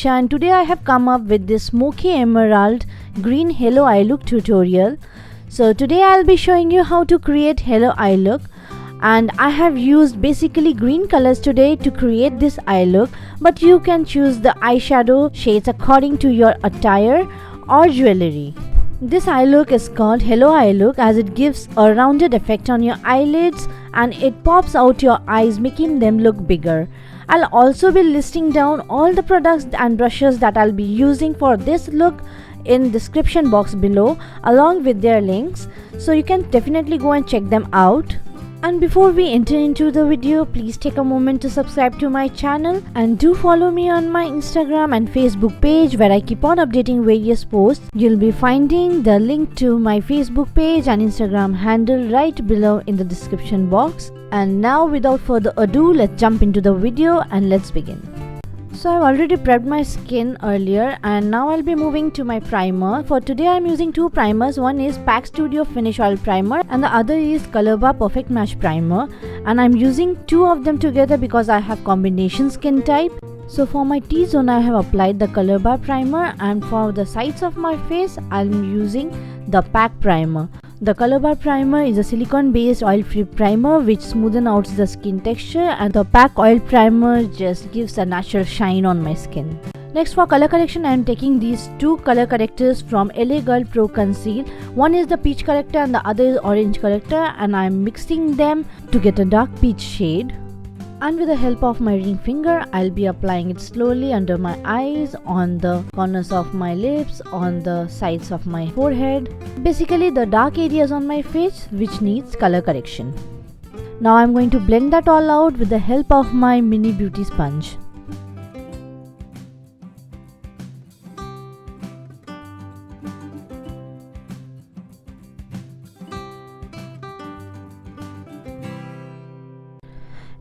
Nisha and today I have come up with this Smoky Emerald Green Halo Eye Look tutorial. So today I'll be showing you how to create Halo Eye Look, and I have used basically green colors today to create this eye look, but you can choose the eyeshadow shades according to your attire or jewelry. This eye look is called Halo Eye Look as it gives a rounded effect on your eyelids and it pops out your eyes, making them look bigger. I'll also be listing down all the products and brushes that I'll be using for this look in description box below along with their links, so you can definitely go and check them out. And before we enter into the video, please take a moment to subscribe to my channel and do follow me on my Instagram and Facebook page where I keep on updating various posts. You'll be finding the link to my Facebook page and Instagram handle right below in the description box. And now without further ado, let's jump into the video and let's begin. So I've already prepped my skin earlier and now I'll be moving to my primer. For today I'm using two primers. One is Pack Studio Finish Oil Primer and the other is Colorbar Perfect Match Primer, and I'm using two of them together because I have combination skin type. So for my T-zone I have applied the Colorbar primer, and for the sides of my face I'm using the Pack primer. The Colorbar primer is a silicone based oil free primer which smoothens out the skin texture, and the Pack oil primer just gives a natural shine on my skin. Next, for color correction I am taking these two color correctors from LA Girl Pro Conceal. One is the peach corrector and the other is orange corrector, and I am mixing them to get a dark peach shade. And with the help of my ring finger, I'll be applying it slowly under my eyes, on the corners of my lips, on the sides of my forehead. Basically the dark areas on my face which needs color correction. Now I'm going to blend that all out with the help of my mini beauty sponge.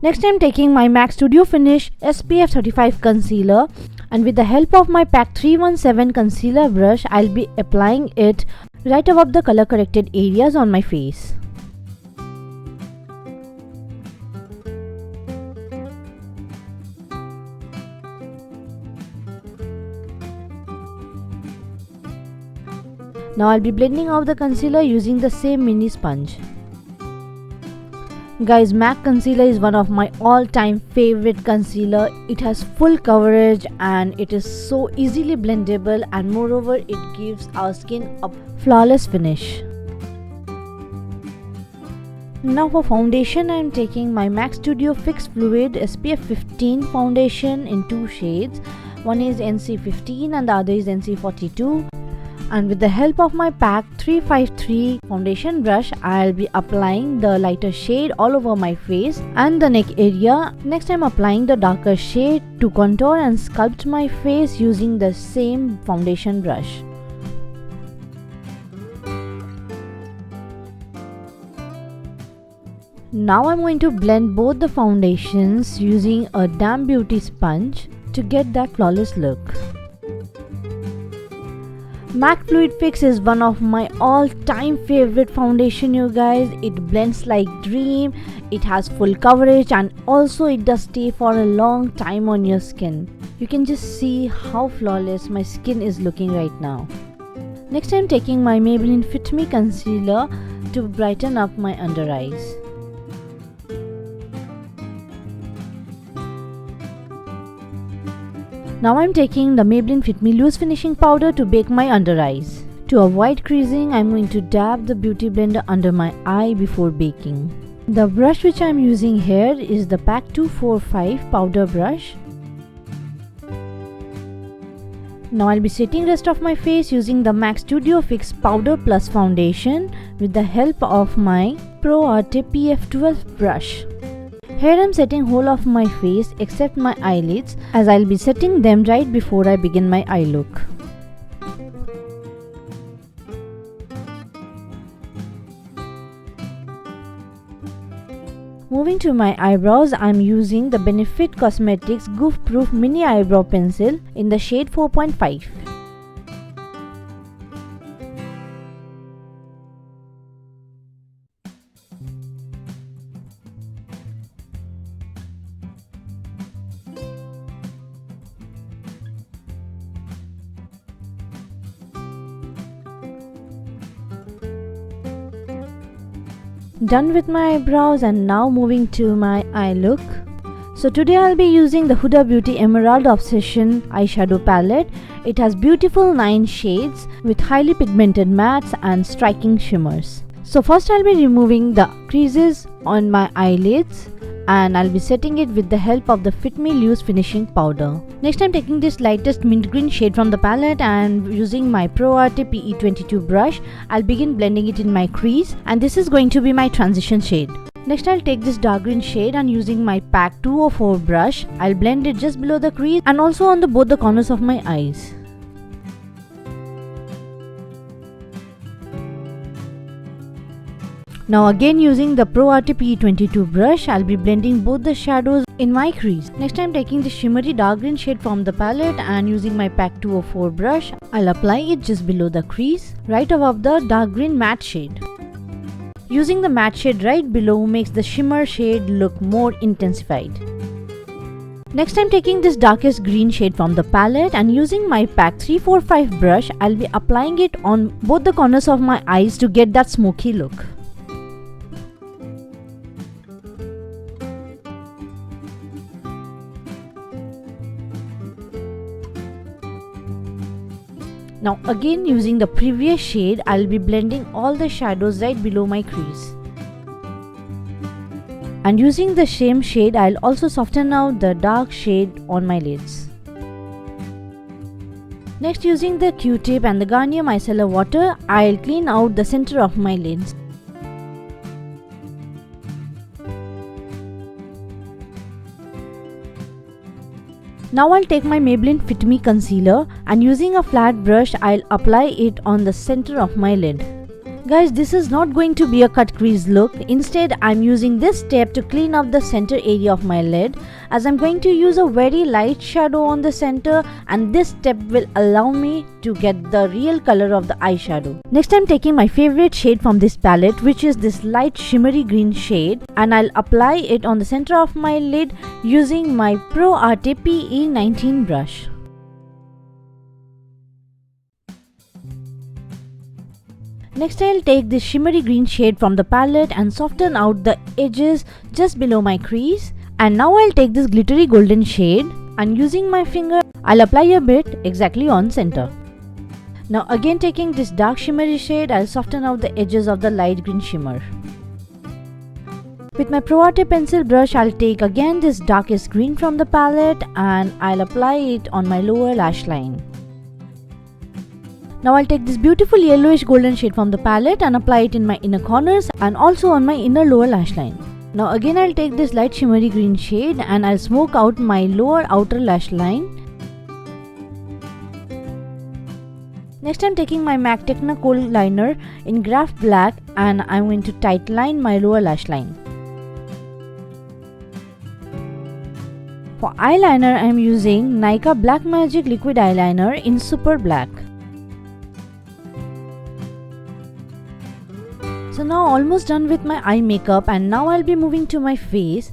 Next I'm taking my M.A.C Studio Finish SPF 35 concealer, and with the help of my Pack 317 concealer brush I'll be applying it right above the color corrected areas on my face. Now I'll be blending out the concealer using the same mini sponge. Guys, M.A.C concealer is one of my all-time favorite concealer. It has full coverage and it is so easily blendable, and moreover it gives our skin a flawless finish. Now for foundation I am taking my M.A.C Studio Fix Fluid SPF 15 foundation in two shades. One is NC15 and the other is NC42. And with the help of my Pack 353 foundation brush, I'll be applying the lighter shade all over my face and the neck area. Next I'm applying the darker shade to contour and sculpt my face using the same foundation brush. Now I'm going to blend both the foundations using a damp beauty sponge to get that flawless look. M.A.C Fluid Fix is one of my all-time favorite foundation, you guys. It blends like dream, it has full coverage, and also it does stay for a long time on your skin. You can just see how flawless my skin is looking right now. Next I'm taking my Maybelline Fit Me concealer to brighten up my under eyes. Now I'm taking the Maybelline Fit Me Loose Finishing Powder to bake my under eyes. To avoid creasing, I'm going to dab the beauty blender under my eye before baking. The brush which I'm using here is the Pack 245 powder brush. Now I'll be setting rest of my face using the M.A.C Studio Fix Powder Plus Foundation with the help of my Pro Arte PF12 brush. Here I'm setting whole of my face except my eyelids, as I'll be setting them right before I begin my eye look. Moving to my eyebrows, I'm using the Benefit Cosmetics Goof Proof Mini Eyebrow Pencil in the shade 4.5. Done with my eyebrows, and now moving to my eye look. So today I'll be using the Huda Beauty Emerald Obsession eyeshadow palette. It has beautiful 9 shades with highly pigmented mattes and striking shimmers. So first I'll be removing the creases on my eyelids, and I'll be setting it with the help of the Fit Me Loose finishing powder. Next, I'm taking this lightest mint green shade from the palette, and using my Pro Arte PE22 brush, I'll begin blending it in my crease, and this is going to be my transition shade. Next, I'll take this dark green shade, and using my PAC 204 brush, I'll blend it just below the crease and also on both the corners of my eyes. Now again, using the Pro Arte PE22 brush, I'll be blending both the shadows in my crease. Next, I'm taking the shimmery dark green shade from the palette, and using my PAC 204 brush, I'll apply it just below the crease, right above the dark green matte shade. Using the matte shade right below makes the shimmer shade look more intensified. Next, I'm taking this darkest green shade from the palette, and using my PAC 345 brush, I'll be applying it on both the corners of my eyes to get that smoky look. Now again, using the previous shade, I'll be blending all the shadows right below my crease. And using the same shade, I'll also soften out the dark shade on my lids. Next, using the Q-tip and the Garnier Micellar water, I'll clean out the center of my lids. Now I'll take my Maybelline Fit Me concealer, and using a flat brush, I'll apply it on the center of my lid. Guys, this is not going to be a cut crease look. Instead, I'm using this step to clean up the center area of my lid, as I'm going to use a very light shadow on the center, and this step will allow me to get the real color of the eyeshadow. Next, I'm taking my favorite shade from this palette, which is this light shimmery green shade, and I'll apply it on the center of my lid using my Pro Arte PE19 brush. Next, I'll take this shimmery green shade from the palette and soften out the edges just below my crease. And now I'll take this glittery golden shade, and using my finger, I'll apply a bit exactly on center. Now again, taking this dark shimmery shade, I'll soften out the edges of the light green shimmer. With my Pro Arte pencil brush, I'll take again this darkest green from the palette, and I'll apply it on my lower lash line. Now I'll take this beautiful yellowish golden shade from the palette and apply it in my inner corners and also on my inner lower lash line. Now again, I'll take this light shimmery green shade, and I'll smoke out my lower outer lash line. Next, I'm taking my MAC Technicolor liner in Graph Black, and I'm going to tight line my lower lash line. For eyeliner, I'm using Nykaa Black Magic Liquid Eyeliner in Super Black. So now almost done with my eye makeup, and now I'll be moving to my face.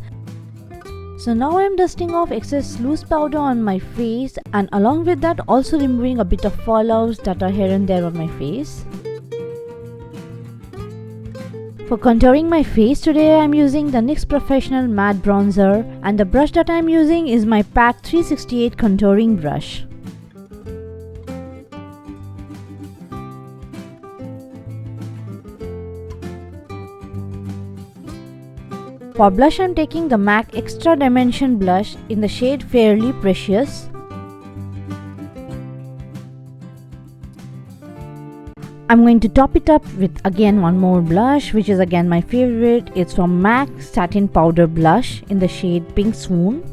So now I'm dusting off excess loose powder on my face, and along with that also removing a bit of fallouts that are here and there on my face. For contouring my face today, I'm using the NYX Professional Matte Bronzer, and the brush that I'm using is my PAC 368 contouring brush. For blush, I'm taking the MAC Extra Dimension blush in the shade Fairly Precious. I'm going to top it up with again one more blush, which is again my favorite. It's from MAC Satin Powder Blush in the shade Pink Swoon.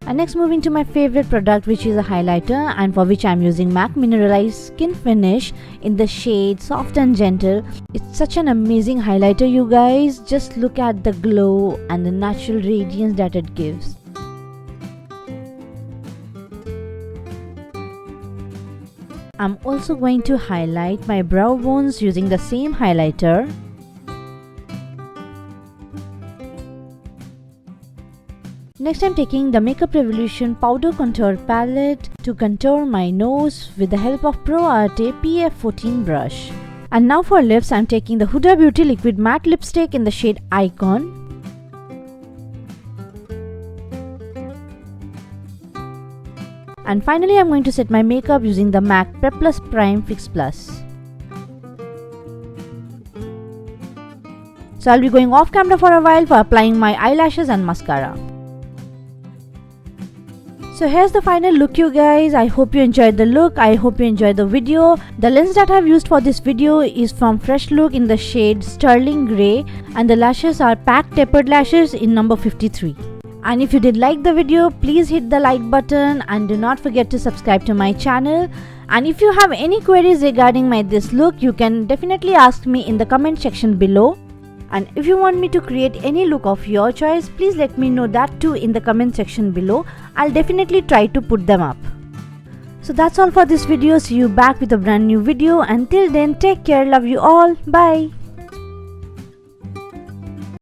And next, moving to my favorite product, which is a highlighter, and for which I'm using MAC Mineralized Skin Finish in the shade Soft and Gentle. It's such an amazing highlighter, you guys. Just look at the glow and the natural radiance that it gives. I'm also going to highlight my brow bones using the same highlighter. Next, I'm taking the Makeup Revolution Powder Contour Palette to contour my nose with the help of Pro Arte PF14 brush. And now for lips, I'm taking the Huda Beauty Liquid Matte Lipstick in the shade Icon. And finally, I'm going to set my makeup using the MAC Prep Plus Prime Fix Plus. So I'll be going off camera for a while for applying my eyelashes and mascara. So here's the final look, you guys. I hope you enjoyed the look. I hope you enjoyed the video. The lens that I've used for this video is from Fresh Look in the shade Sterling Grey, and the lashes are Pack Tapered Lashes in number 53. And if you did like the video, please hit the like button and do not forget to subscribe to my channel. And if you have any queries regarding this look, you can definitely ask me in the comment section below. And if you want me to create any look of your choice, please let me know that too in the comment section below. I'll definitely try to put them up. So that's all for this video. See you back with a brand new video. Until then, take care. Love you all. Bye.